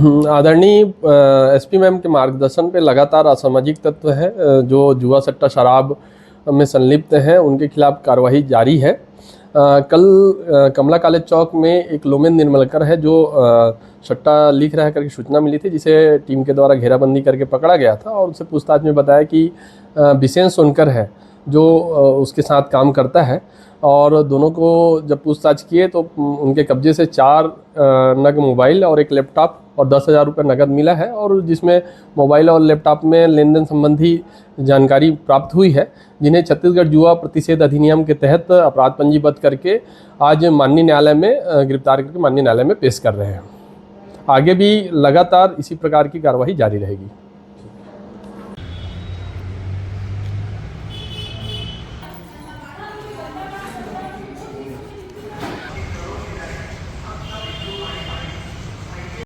आदरणीय SP ma'am के मार्गदर्शन पे लगातार असामाजिक तत्व हैं जो जुआ सट्टा शराब में संलिप्त हैं, उनके खिलाफ कार्रवाई जारी है। कल कमला कॉलेज चौक में एक लोमेन निर्मलकर है जो सट्टा लिख रहा है करके सूचना मिली थी, जिसे टीम के द्वारा घेराबंदी करके पकड़ा गया था और उससे पूछताछ में बताया कि बिसेन सोनकर है जो उसके साथ काम करता है। और दोनों को जब पूछताछ किए तो उनके कब्जे से 4 नग मोबाइल और एक लैपटॉप और 10,000 रुपये नकद मिला है, और जिसमें मोबाइल और लैपटॉप में लेन देन संबंधी जानकारी प्राप्त हुई है, जिन्हें छत्तीसगढ़ जुआ प्रतिषेध अधिनियम के तहत अपराध पंजीबद्ध करके आज माननीय न्यायालय में गिरफ्तार करके माननीय न्यायालय में पेश कर रहे हैं। आगे भी लगातार इसी प्रकार की कार्रवाई जारी रहेगी।